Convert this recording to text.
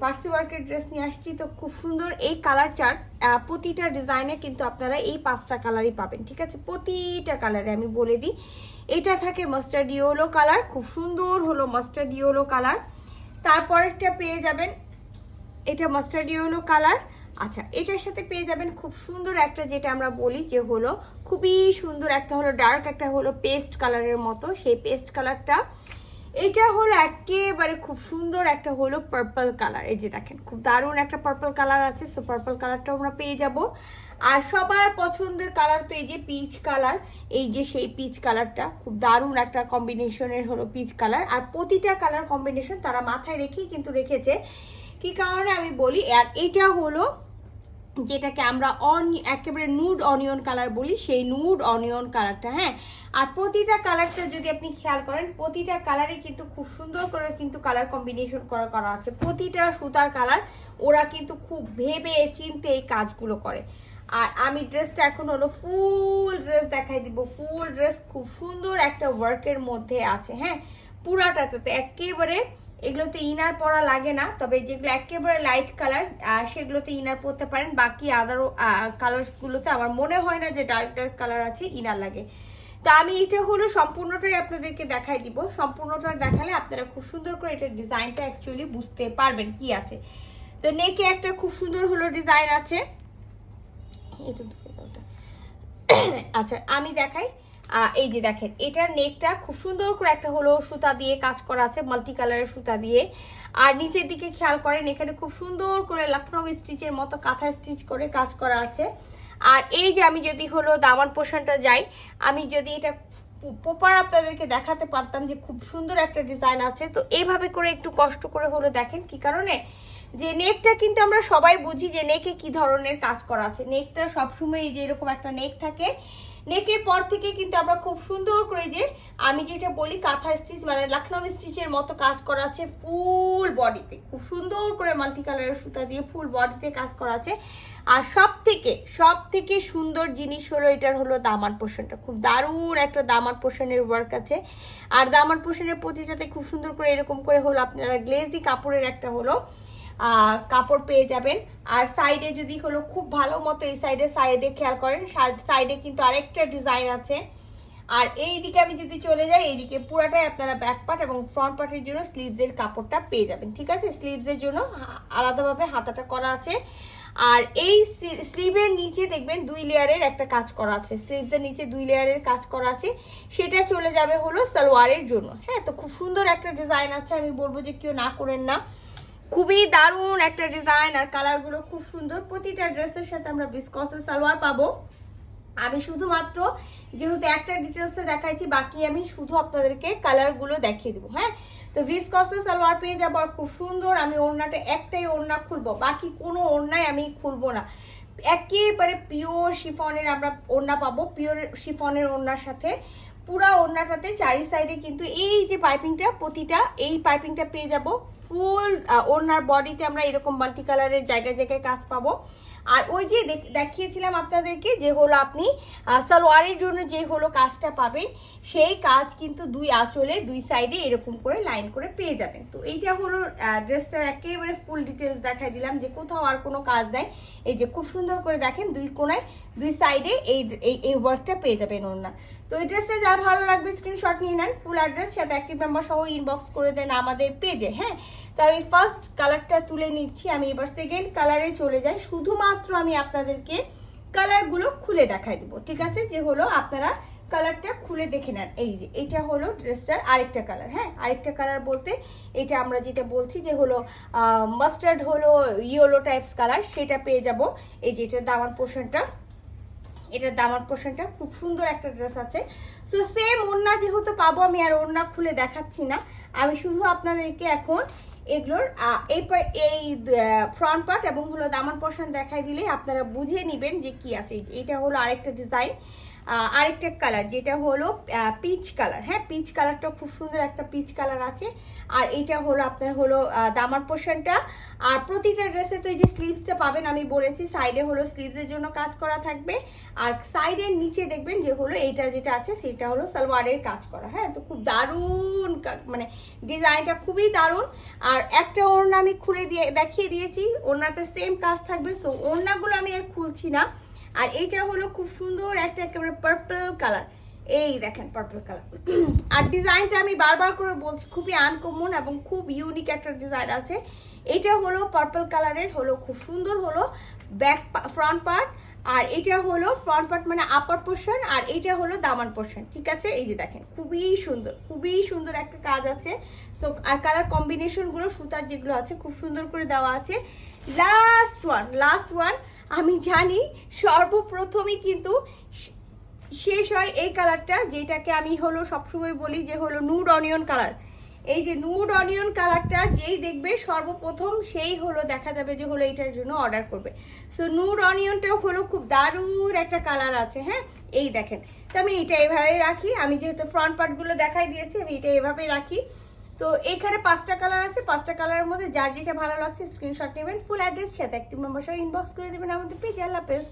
পার্সি ওয়ার্কের ড্রেস নিয়ে আসছি, তো খুব সুন্দর এই কালার চার্ট। প্রতিটা ডিজাইনে কিন্তু আপনারা এই 5টা কালারই পাবেন, ঠিক আছে? প্রতিটা কালারে আমি বলে দিই, এটা থাকে মাস্টার্ড ইয়েলো কালার, খুব সুন্দর হলো মাস্টার্ড ইয়েলো কালার। তারপরেরটা পেয়ে যাবেন এটা মাস্টার্ড ইয়েলো কালার। আচ্ছা, এটার সাথে পেয়ে যাবেন খুব সুন্দর একটা, যেটা আমরা বলি যে হলো খুবই সুন্দর একটা হলো ডার্ক, একটা হলো পেস্ট কালারের মতো, সেই পেস্ট কালারটা। এটা হলো একেবারে খুব সুন্দর একটা হলো পার্পল কালার। এই যে দেখেন খুব দারুণ একটা পার্পল কালার আছে, সো পার্পল কালারটাও আমরা পেয়ে যাব। আর সবার পছন্দের কালার তো এই যে পিচ কালার, এই যে সেই পিচ কালারটা খুব দারুণ একটা কম্বিনেশনের হলো পিচ কালার। আর প্রতিটা কালার কম্বিনেশন তারা মাথায় রেখেই কিন্তু রেখেছে, কি কারণে আমি বলি। আর এটা হলো যেটাকে আমরা একেবারে নুড অনিয়ন কালার বলি, সেই নুড অনিয়ন কালারটা। হ্যাঁ, আর প্রতিটা কালারটা যদি আপনি খেয়াল করেন, প্রতিটা কালারে কিন্তু খুব সুন্দর করে কিন্তু কালার কম্বিনেশন করা আছে। প্রতিটা সুতার কালার ওরা কিন্তু খুব ভেবে চিন্তে এই কাজগুলো করে। আর আমি ড্রেসটা এখন হলো ফুল ড্রেস দেখাই দিব। ফুল ড্রেস খুব সুন্দর একটা ওয়ার্কের মধ্যে আছে। হ্যাঁ, পুরাটাতে একেবারে এগুলোতে ইনার পরা লাগে না, তবে যেগুলো একেবারে লাইট কালার সেগুলোতে ইনার পরতে পারেন। বাকি আদার কালার্সগুলোতে আমার মনে হয় না যে ডার্ক ডার্ক কালার আছে ইনার লাগে। তো আমি এটা হলো সম্পূর্ণটাই আপনাদেরকে দেখাই দিব। সম্পূর্ণটা দেখালে আপনারা খুব সুন্দর করে এটার ডিজাইনটা অ্যাকচুয়ালি বুঝতে পারবেন কি আছে। তো নেকে একটা খুব সুন্দর হলো ডিজাইন আছে। আচ্ছা, আমি দেখাই। এই যে দেখেন, এটার নেকটা খুব সুন্দর করে একটা হলো সুতা দিয়ে কাজ করা আছে, মাল্টি কালারের সুতা দিয়ে। আর নিচের দিকে খেয়াল করেন, এখানে খুব সুন্দর করে লখনৌ স্টিচের মতো কাঁথা স্টিচ করে কাজ করা আছে। আর এই যে আমি যদি হলো দামান পোর্শনটা যাই, আমি যদি এটা প্রপার আপনাদেরকে দেখাতে পারতাম যে খুব সুন্দর একটা ডিজাইন আছে। তো এইভাবে করে একটু কষ্ট করে হলো দেখেন, কি কারণে, যে নেকটা কিন্তু আমরা সবাই বুঝি যে নেকে কি ধরনের কাজ করা আছে। নেকটা সবসময় এই যে এরকম একটা নেক থাকে, নেকের পর থেকে কিন্তু আমরা খুব সুন্দর করে যে আমি যেটা বলি কাঁথা স্টিচ মানে লখনৌ স্টিচের মতো কাজ করা আছে ফুল বডিতে। খুব সুন্দর করে মাল্টি কালারের সুতা দিয়ে ফুল বডিতে কাজ করা আছে। আর সব থেকে সুন্দর জিনিস হলো এটার হলো দামান পোর্শনটা। খুব দারুণ একটা দামান পোর্শনের ওয়ার্ক আছে। আর দামান পোর্শনের প্রতিটাতে খুব সুন্দর করে এরকম করে হলো আপনারা গ্লেজি কাপড়ের একটা হলো কাপড় পেয়ে যাবেন। আর সাইডে যদি হলো খুব ভালো মতো এই সাইডে খেয়াল করেন, সাইডে কিন্তু আরেকটা ডিজাইন আছে। আর এই দিকে আমি যদি চলে যাই, এইদিকে পুরাটাই আপনারা ব্যাক পার্ট এবং ফ্রন্ট পার্টের জন্য স্লিভসের কাপড়টা পেয়ে যাবেন, ঠিক আছে? স্লিভসের জন্য আলাদাভাবে হাতাটা করা আছে। আর এই স্লিভের নিচে দেখবেন 2 লেয়ারের একটা কাজ করা আছে, স্লিভসের নিচে 2 লেয়ারের কাজ করা আছে, সেটা চলে যাবে হলো সালোয়ারের জন্য। হ্যাঁ, তো খুব সুন্দর একটা ডিজাইন আছে, আমি বলবো যে কেউ না করেন না, খুবই দারুণ একটা ডিজাইন। আর কালারগুলো খুব সুন্দর। প্রতিটা ড্রেসের সাথে আমরা বিসকসের সালোয়ার পাবো। আমি শুধুমাত্র যেহেতু একটা ডিটেলসে দেখাইছি, বাকি আমি শুধু আপনাদেরকে কালারগুলো দেখিয়ে দেবো। হ্যাঁ, তো ভিসকসের সালোয়ার পেয়ে যাবো। আর খুব সুন্দর, আমি ওড়নাটা একটাই ওড়না খুলবো, বাকি কোনো ওড়নায় আমি খুলবো না। একেবারে পিওর শিফনের আমরা ওড়না পাবো, পিওর শিফনের ওড়নার সাথে পুরা ওড়নাটাতে চারি সাইডে কিন্তু এই যে পাইপিংটা, প্রতিটা এই পাইপিংটা পেয়ে যাব। ফুল ওড়নার বডিতে আমরা এরকম মাল্টি কালারের জায়গায় জায়গায় কাজ পাবো। আর ওই যে দেখিয়েছিলাম আপনাদেরকে যে হলো আপনি সালোয়ারের জন্য যে হলো কাজটা পাবেন, সেই কাজ কিন্তু 2 আঁচলে 2 সাইডে এরকম করে লাইন করে পেয়ে যাবেন। তো এইটা হলো ড্রেসটার একেবারে ফুল ডিটেলস দেখাই দিলাম, যে কোথাও আর কোনো কাজ নাই। এই যে খুব সুন্দর করে দেখেন 2 কোণায় 2 সাইডে এই ওয়ার্কটা পেয়ে যাবেন ওড়না। তো এই ড্রেসটা যার ভালো লাগবে স্ক্রিনশট নিয়ে নেন, ফুল অ্যাড্রেস সাথে অ্যাক্টিভ নাম্বার সহ ইনবক্স করে দেন আমাদের পেজে। হ্যাঁ, তো আমি ফার্স্ট কালারটা তুলে নিচ্ছি, আমি এবার সেকেন্ড কালারে চলে যাই। শুধুমাত্র আমি আপনাদেরকে কালারগুলো খুলে দেখাই দিব, ঠিক আছে? যে হলো আপনারা কালারটা খুলে দেখে নেন। এই যে এটা হলো ড্রেসটার আরেকটা কালার। হ্যাঁ, আরেকটা কালার বলতে এটা আমরা যেটা বলছি যে হলো মাস্টার্ড হলো ইয়েলো টাইপস কালার, সেটা পেয়ে যাব। এই যে এটার দামান পোর্শনটা, এটার দামার পোর্শনটা খুব সুন্দর একটা ড্রেস আছে। সো সেম ওড়না যেহেতু পাবো, আমি আর ওড়না খুলে দেখাচ্ছি না, আমি শুধু আপনাদেরকে এখন এগুলোর এই ফ্রন্ট পার্ট এবং হলো দামান পোর্শন দেখাই দিলে আপনারা বুঝে নেবেন যে কি আছে। এইটা হলো আরেকটা ডিজাইন। আরেকটা কালার যেটা হলো পিচ কালার, হ্যাঁ পিচ কালারটা খুব সুন্দর একটা পিচ কালার আছে। আর এটা হলো আপনার হলো দামার পোর্শনটা। আর প্রতিটা ড্রেসে তো এই যে স্লিভসটা পাবেন, আমি বলেছি সাইডে হলো স্লিভসের জন্য কাজ করা থাকবে, আর সাইডের নিচে দেখবেন যে হলো এইটা যেটা আছে সেটা হলো সালোয়ারের কাজ করা। হ্যাঁ, তো খুব দারুণ মানে ডিজাইনটা খুবই দারুণ। আর একটা ওড়না আমি খুলে দিয়ে দেখিয়ে দিয়েছি, ওড়নাতে সেম কাজ থাকবে, সো ওড়নাগুলো আমি আর খুলছি না। আর এইটা হলো খুব সুন্দর একটা একেবারে পার্পল কালার, এই দেখেন পার্পল কালার। আর ডিজাইনটা আমি বারবার করে বলছি খুবই আনকমন এবং খুব ইউনিক একটা ডিজাইন আছে। এটা হলো পার্পল কালারের, হলো খুব সুন্দর হলো ব্যাক ফ্রন্ট পার্ট, আর এটা হলো ফ্রন্ট পার্ট মানে আপার পোর্শন, আর এটা হলো দামান পোর্শন, ঠিক আছে। এই যে দেখেন খুবই সুন্দর একটা কাজ আছে। তো আর কালার কম্বিনেশনগুলো সুতার যেগুলো আছে খুব সুন্দর করে দেওয়া আছে। লাস্ট ওয়ান আমি জানি সর্বপ্রথমই কিন্তু শেষ হয় এই কালারটা, যেটাকে আমি হলো সবসময় বলি যে হলো নুড অনিয়ন কালার। এই যে নুড অনিয়ন কালারটা যেই দেখবে সর্বপ্রথম সেই হলো দেখা যাবে যে হলো এটার জন্য অর্ডার করবে। সো নুড অনিয়নটাও হলো খুব দারুণ একটা কালার আছে। হ্যাঁ, এই দেখেন, তো আমি এটা এভাবেই রাখি, আমি যেহেতু ফ্রন্ট পার্টগুলো দেখাই দিয়েছি আমি এটা এভাবেই রাখি। তো এখানে 5টা কালার আছে, 5টা কালারের মধ্যে যার যেটা ভালো লাগছে স্ক্রিনশট নেবেন, ফুল অ্যাড্রেস সাথে অ্যাক্টিভ নাম্বার সহ ইনবক্স করে দেবেন আমাদের পেজে। আল্লাহ হাফেজ।